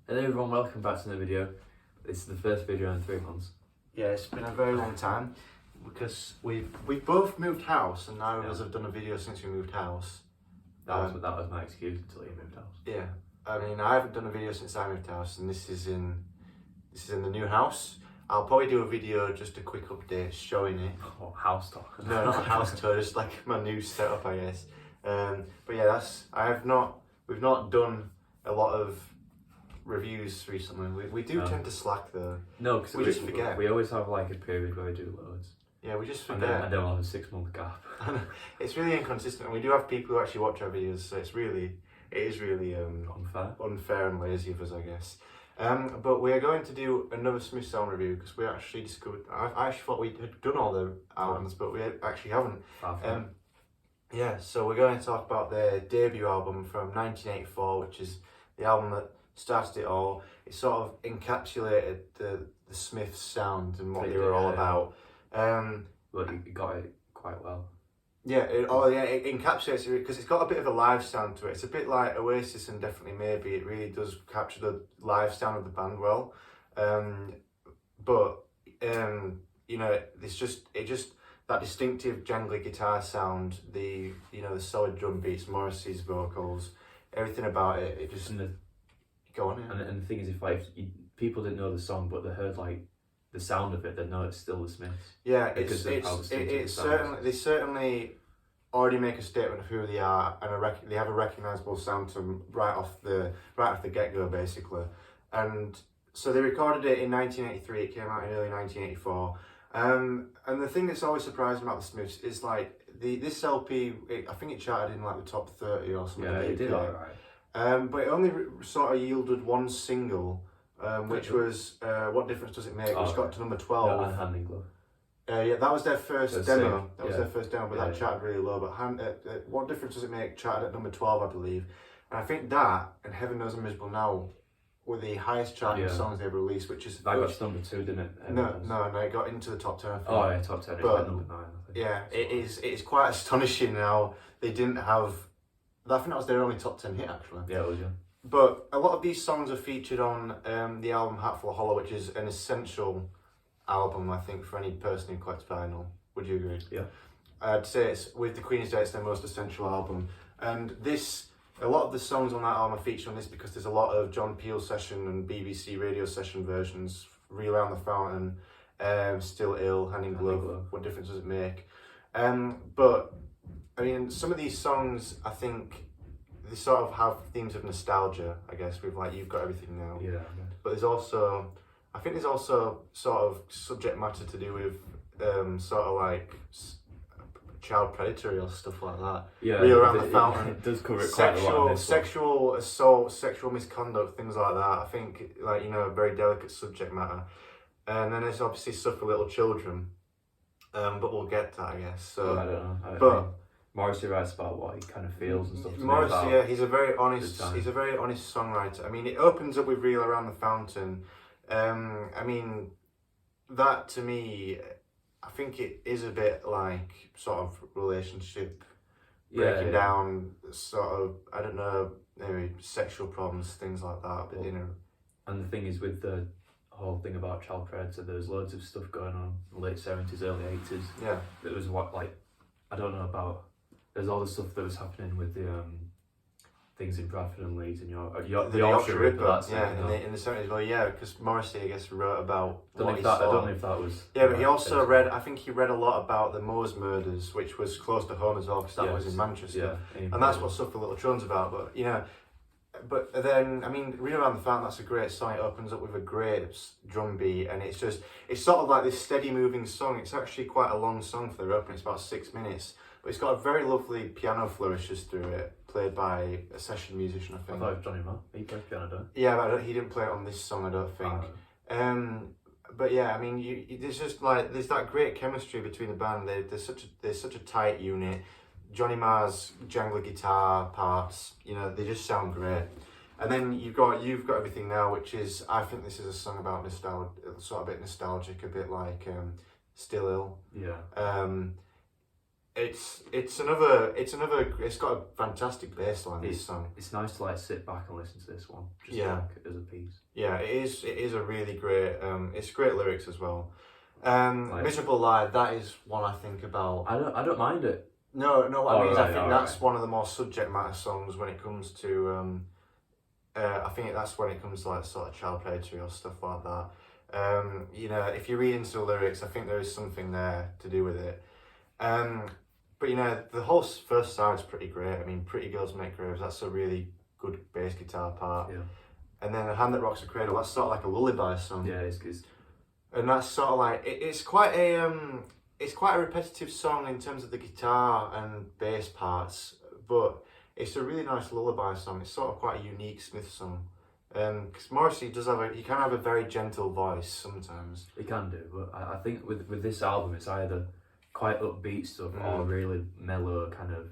Hello everyone, welcome back to the video. This is the first video in 3 months. Yeah, it's been a very long time because we've both moved house and neither of us have done a video since we moved house. That was my excuse until you moved house. Yeah, I mean I haven't done a video since I moved house, and this is in the new house. I'll probably do a video, just a quick update showing it. Oh, house talk. No, not a house tour, just like my new setup, I guess. But yeah, we've not done a lot of reviews recently. We do tend to slack though. No, because we just forget. We always have like a period where we do loads. Yeah, we just forget. And then we'll have a 6-month gap. It's really inconsistent, and we do have people who actually watch our videos, so it is really unfair and lazy of us, I guess. But we are going to do another Smith Sound review because we actually discovered. I actually thought we had done all the albums, but we actually haven't. Yeah, so we're going to talk about their debut album from 1984, which is the album that started it all. It sort of encapsulated the Smiths sound and what they were all about. Well, you got it quite well. Yeah, it encapsulates it because it's got a bit of a live sound to it. It's a bit like Oasis and Definitely Maybe. It really does capture the live sound of the band well. But you know, it's just that distinctive jangly guitar sound, the solid drum beats, Morrissey's vocals, everything about it. It just go on. Yeah. And the thing is, if people didn't know the song, but they heard like the sound of it, they know it's still the Smiths. Yeah, it's certainly, they certainly already make a statement of who they are, and they have a recognisable sound to them right off the get go, basically. And so they recorded it in 1983. It came out in early 1984. And the thing that's always surprising about the Smiths is like this LP. I think it charted in like the top 30 or something. Yeah, it did alright. But it only sort of yielded one single. Which was What Difference Does It Make, which got to number 12. And Hand in Glove. Yeah, that was their first demo. That was their first demo, but that charted really low. But What Difference Does It Make charted at number 12, I believe. And I think that and Heaven Knows I'm Miserable Now were the highest charting songs they ever released, which is... That got to number 2, didn't it? No, it got into the top 10. I think. Oh yeah, top 10. It's like number 9, I think. Yeah, it is quite astonishing now. They didn't have... I think that was their only top 10 hit, actually. Yeah, it was, yeah. But a lot of these songs are featured on the album Hatful of Hollow, which is an essential album, I think, for any person who collects vinyl. Would you agree? Yeah. I'd say it's, with The Queen's Day, it's their most essential album. And a lot of the songs on that album are featured on this because there's a lot of John Peel session and BBC radio session versions. Reel Around the Fountain, Still Ill, Hand in Glove, What Difference Does It Make? But, I mean, some of these songs, I think, they sort of have themes of nostalgia, I guess, with like You've Got Everything Now. Yeah. But there's also sort of subject matter to do with sort of like child predatory or stuff like that. Yeah. Reel Around the Fountain. It does cover it quite a lot. Sexual assault, sexual misconduct, things like that. I think very delicate subject matter. And then there's obviously stuff for little children. But we'll get to that, I guess. So I don't know. Morrissey writes about what he kind of feels and stuff. Morrissey, yeah, he's a very honest songwriter. I mean, it opens up with Reel Around the Fountain. I mean, that to me, I think it is a bit like sort of relationship breaking down, sort of, I don't know, maybe sexual problems, things like that. But And the thing is, with the whole thing about child predator, there's loads of stuff going on in the late 70s, early 80s. Yeah. That was I don't know about. There's all the stuff that was happening with the things in Bradford and Leeds and the Yorkshire Ripper. In the 70s. Well, yeah, because Morrissey, I guess, wrote about what he saw. I don't know if that was... Yeah, but he also read, I think he read a lot about the Moors murders, which was close to home as well, because that was in Manchester. Yeah, and that's what Stuff for Little Children's about. But then, I mean, Reel Around the Fountain, that's a great song. It opens up with a great drum beat, and it's sort of like this steady moving song. It's actually quite a long song for their opening. It's about 6 minutes. But it's got a very lovely piano flourishes through it, played by a session musician, I think. I thought it was Johnny Marr. He plays piano, don't he? Yeah, but he didn't play it on this song, I don't think. But yeah, I mean, there's that great chemistry between the band. They're such a tight unit. Johnny Marr's jangly guitar parts, they just sound great. And then You've Got Everything Now, which is, I think this is a song about nostalgia, sort of a bit nostalgic, a bit like Still Ill. Yeah. it's got a fantastic bass line. This song. It's nice to like sit back and listen to this one. Just Yeah. like, as a piece. Yeah, it is a really great. It's great lyrics as well. Miserable Lie. That is one I think about. I don't mind it. No. What I mean is, I right, think that's one of the more subject matter songs when it comes to. I think that's when it comes to like sort of child predatory or stuff like that. You know, if you read into the lyrics, I think there is something there to do with it. But you know, the whole first side's pretty great. I mean, Pretty Girls Make Graves. That's a really good bass guitar part. Yeah. And then The Hand That Rocks the Cradle. That's sort of like a lullaby song. Yeah, it's good. And that's sort of like it's quite a repetitive song in terms of the guitar and bass parts, but it's a really nice lullaby song. It's sort of quite a unique Smith song. Because Morrissey he can have a very gentle voice sometimes. He can do, but I think with this album, it's either quite upbeat stuff or really mellow, kind of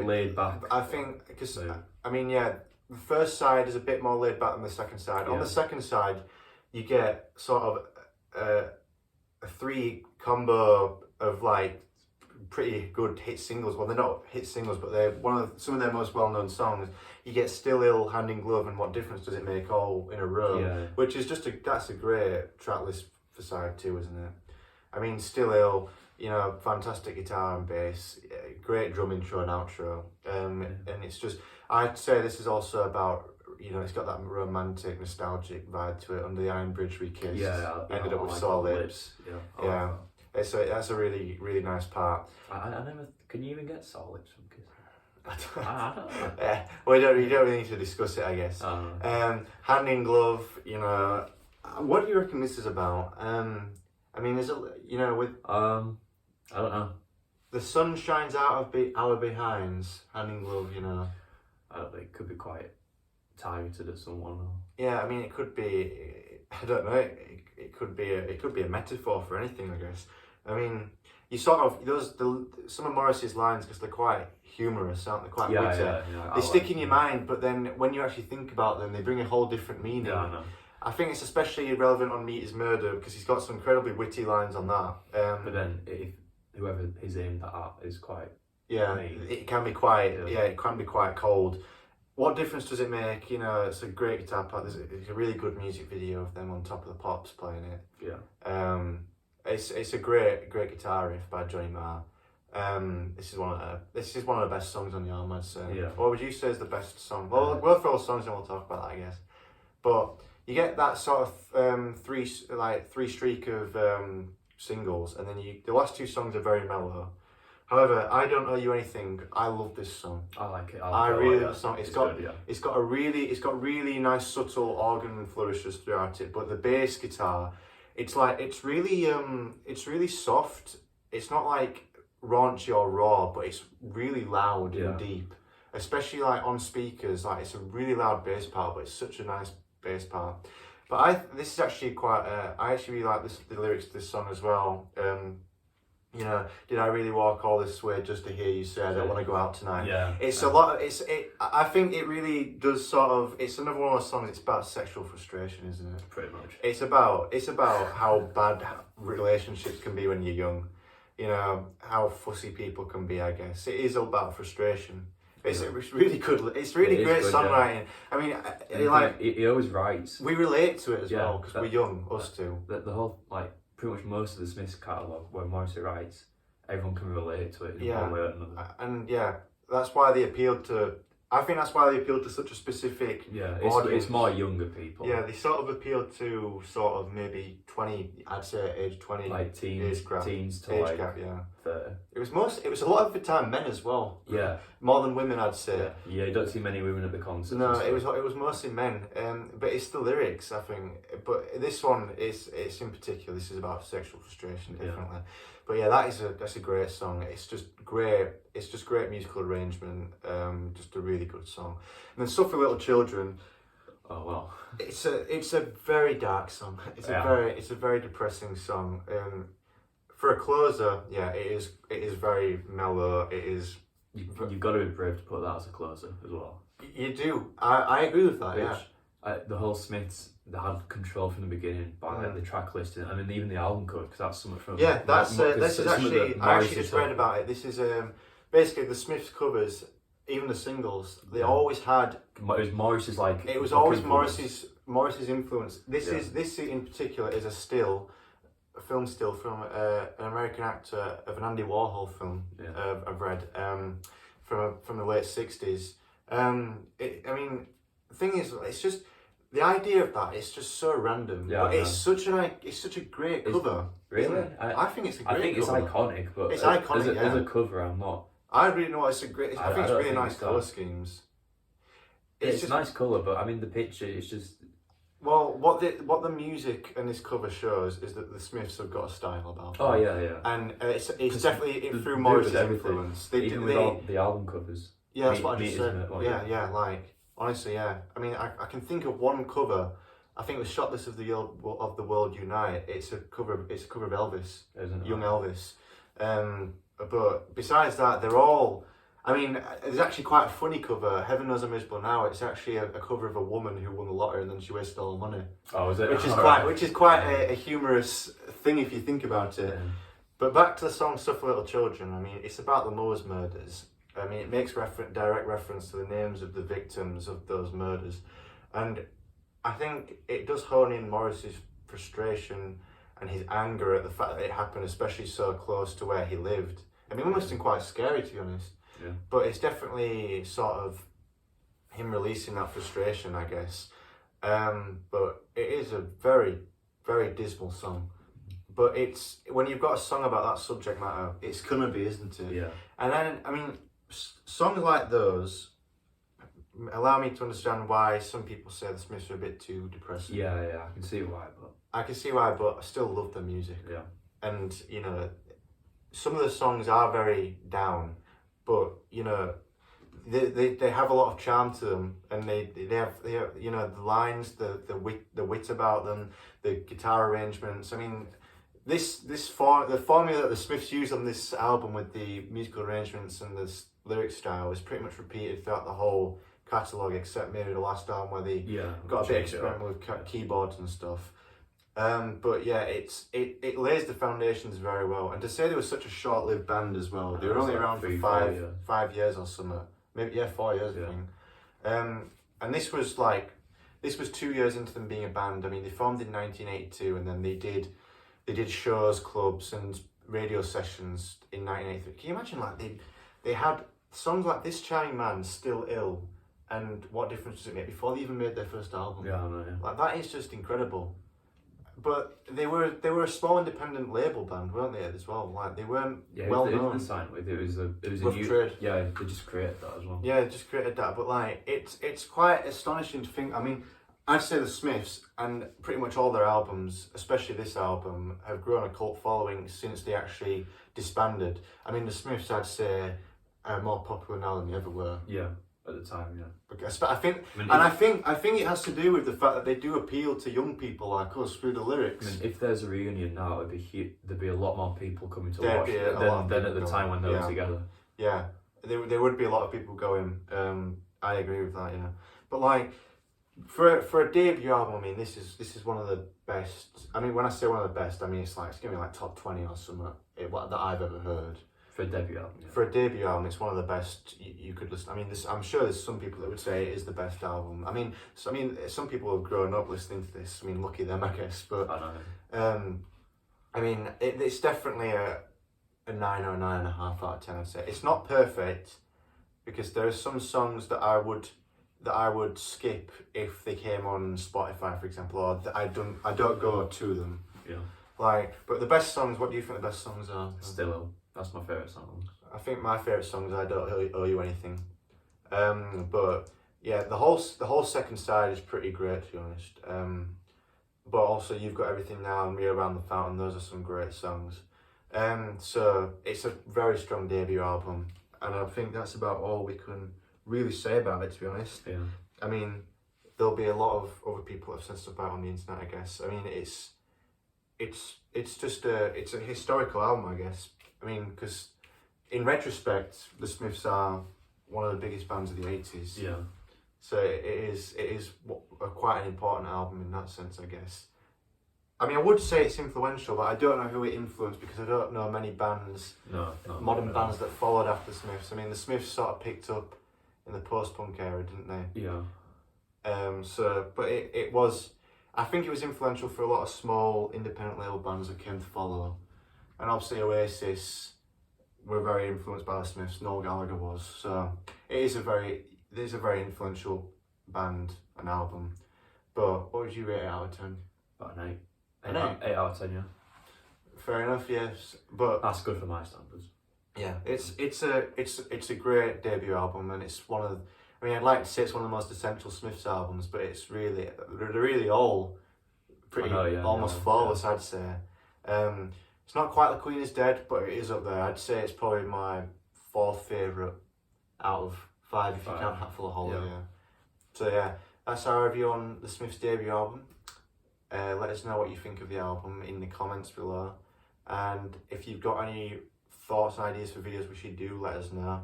laid back. I think because I mean, yeah, the first side is a bit more laid back than the second side. On the second side, you get sort of a three combo of like pretty good hit singles. Well, they're not hit singles, but they're some of their most well-known songs. You get Still Ill, Hand in Glove, and What Difference Does It Make, all in a row, which is that's a great track list for side 2, isn't it? I mean, Still Ill, you know, fantastic guitar and bass, great drum intro and outro, and it's just, I'd say this is also about, you know, it's got that romantic, nostalgic vibe to it. Under the Iron Bridge We Kissed, ended up with Sore Lips. Yeah. That's a really, really nice part. I never. Can you even get Sore Lips from Kiss? I don't know. Yeah, well, you don't really need to discuss it, I guess. Hand in Glove, you know, what do you reckon this is about? I mean, is it, you know, with I don't know. The sun shines out of our behinds, Hand in Glove, you know. I don't think it could be quite targeted at someone. Yeah, I mean, it could be. I don't know. It could be a metaphor for anything, I guess. I mean, you sort of some of Morrissey's lines, because they're quite humorous, aren't they? Quite witty. Yeah, they stick in your mind, but then when you actually think about them, they bring a whole different meaning. Yeah, I know. I think it's especially relevant on Meet Is Murder because he's got some incredibly witty lines on that. But then, if whoever is aimed at is quite mean, it can be quite it can be quite cold. What Difference Does It Make? You know, it's a great guitar part. There's a really good music video of them on Top of the Pops playing it. Yeah. It's a great guitar riff by Johnny Marr. This is one of the best songs on the album, I'd say. Yeah. What would you say is the best song? Well, we'll throw songs and we'll talk about that, I guess. But you get that sort of three streak of singles, and then the last two songs are very mellow. However, I Don't Owe You Anything. I love this song. I like it. I really love the song. It's got good, it's got really nice subtle organ flourishes throughout it, but the bass guitar, it's really soft. It's not like raunchy or raw, but it's really loud and deep. Especially like on speakers, like it's a really loud bass part, but it's such a nice bass part. But this is actually quite. I actually really like the lyrics to this song as well. You know, did I really walk all this way just to hear you say I don't want to go out tonight? Yeah. It's a lot. I think it really does sort of. It's another one of those songs. It's about sexual frustration, isn't it? Pretty much. It's about how bad relationships can be when you're young. You know how fussy people can be. I guess it is all about frustration. It's really good. It's really great songwriting. Yeah. I mean, he always writes. We relate to it as well because we're young, us two. The whole pretty much most of the Smiths catalogue, where Morrissey writes, everyone can relate to it in one way or another. And that's why they appealed to. I think that's why they appealed to such a specific audience. It's more younger people. Yeah, they sort of appealed to sort of maybe 20, I'd say age 20. Like teens to age like gap, 30. It was a lot of the time men as well. Yeah. More than women, I'd say. Yeah, you don't see many women at the concerts. No, it was mostly men. But it's the lyrics, I think. But this one it's in particular. This is about sexual frustration, definitely. But yeah, that's a great song. It's just great. It's just great musical arrangement. Just a really good song. And then Stuff for Little Children. Oh well. It's a very dark song. It's a very depressing song. For a closer, it is very mellow. It is. You've got to be brave to put that as a closer as well. You do. I agree with that. the whole Smiths, they had control from the beginning by the track listing. I mean, even the album cover, because that's something from... Yeah, this is actually... I actually just read about it. This is basically the Smiths covers, even the singles, they always had... It was Morris's, like... It was always Morris's influence. This in particular is a film still from an American actor of an Andy Warhol film. I've read from the late 60s. The thing is, it's just the idea of that. It's just so random. Yeah, but it's such a great cover. Really, I think it's a great. I think it's cover. iconic, but it's iconic. As a cover, I'm not. I really know it's a great. I think it's really nice colour schemes. It's just nice colour, but I mean the picture. It's just. Well, what the music and this cover shows is that the Smiths have got a style about them. Oh yeah. And it's definitely through Morris's influence. Even with all the album covers. Yeah, that's what I just said. Like honestly, yeah. I mean, I can think of one cover. I think it was "Shotless of the World Unite." It's a cover of Elvis, young Elvis. But besides that, they're all. I mean, there's actually quite a funny cover. Heaven Knows I'm Miserable Now. It's actually a cover of a woman who won the lottery and then she wasted all the money. Oh, is it? Which is quite a humorous thing if you think about it. Yeah. But back to the song "Stuff for Little Children." I mean, it's about the Moors murders. I mean, it makes direct reference to the names of the victims of those murders, and I think it does hone in Morris's frustration and his anger at the fact that it happened, especially so close to where he lived. I mean, it must have been quite scary, to be honest. Yeah. But it's definitely sort of him releasing that frustration, I guess. But it is a very, very dismal song. But it's when you've got a song about that subject matter, it's gonna be, isn't it? Yeah. And then, I mean, songs like those allow me to understand why some people say the Smiths are a bit too depressing. Yeah, I can see why, but I still love their music. Yeah. And, you know, some of the songs are very down, but, you know, they have a lot of charm to them, and they have you know, the lines, the wit about them, the guitar arrangements. I mean, the formula that the Smiths use on this album with the musical arrangements and the lyric style is pretty much repeated throughout the whole catalogue, except maybe the last album where they got a bit experimental with keyboards and stuff. But yeah, it lays the foundations very well. And to say they were such a short-lived band as well, they were only around for 5 years or something. Maybe 4 years, I think. And this was 2 years into them being a band. I mean, they formed in 1982, and then they did shows, clubs, and radio sessions in 1983. Can you imagine, like, they had songs like "This Charming Man," "Still Ill," and "What Difference Does It Make" before they even made their first album. Yeah, I know. Yeah. Like, that is just incredible. But they were a small independent label band, weren't they, as well? Like, they weren't well known. It was a Rough Trade. Yeah, they just created that as well. Yeah, they just created that. But like, it's quite astonishing to think. I mean, I'd say the Smiths and pretty much all their albums, especially this album, have grown a cult following since they actually disbanded. I mean, the Smiths, I'd say, are more popular now than they ever were. Yeah. At the time, yeah. Because I think it has to do with the fact that they do appeal to young people like us through the lyrics. I mean, if there's a reunion now, there'd be a lot more people coming to watch than at the time when they were together. Yeah, there would be a lot of people going. I agree with that. Yeah, but like for a debut album, I mean, this is one of the best. I mean, when I say one of the best, I mean it's gonna be like top 20 or something that I've ever heard. For a debut album. Yeah. For a debut album, it's one of the best you could listen. I mean, I'm sure there's some people that would say it is the best album. I mean, some people have grown up listening to this. I mean, lucky them, I guess. But I know. I mean, it's definitely a 9 or 9.5 out of 10. I'd say it's not perfect because there are some songs that I would skip if they came on Spotify, for example, or that I don't go to them. Yeah. Like, but the best songs. What do you think the best songs are? Still Ill. That's my favourite song. I think my favourite song is "I Don't Owe You Anything." But yeah, the whole second side is pretty great, to be honest. But also You've Got Everything Now and "Me Around the Fountain." Those are some great songs. So it's a very strong debut album, and I think that's about all we can really say about it, to be honest. Yeah. I mean, there'll be a lot of other people that have said stuff about it on the internet, I guess. I mean, it's just a historical album, I guess. I mean, because in retrospect, the Smiths are one of the biggest bands of the 80s. Yeah. So it is quite an important album in that sense, I guess. I mean, I would say it's influential, but I don't know who it influenced because I don't know many bands, modern bands that followed after Smiths. I mean, the Smiths sort of picked up in the post-punk era, didn't they? Yeah. But it was, I think it was influential for a lot of small independent label bands that came to follow. And obviously Oasis were very influenced by the Smiths, Noel Gallagher was. So it is a very influential band, an album. But what would you rate it out of 10? About an 8. An 8? 8 out of 10, yeah. Fair enough, yes. But that's good for my standards. Yeah. It's a great debut album, and it's one of, I mean, I'd like to say it's one of the most essential Smiths albums, but it's really, they're really all pretty almost flawless, I'd say. It's not quite The Queen Is Dead, but it is up there. I'd say it's probably my 4th favourite out of 5 if you count Hatful of Hollow. Yeah. So yeah, that's our review on the Smiths debut album. Let us know what you think of the album in the comments below, and if you've got any thoughts and ideas for videos we should do, let us know,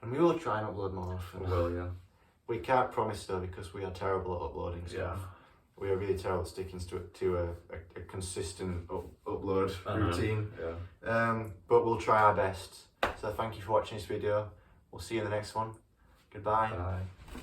and we will try and upload more often. We will, yeah. We can't promise though, because we are terrible at uploading stuff. Yeah. We are really terrible at sticking to a consistent upload routine. Yeah. But we'll try our best. So thank you for watching this video. We'll see you in the next one. Goodbye. Bye.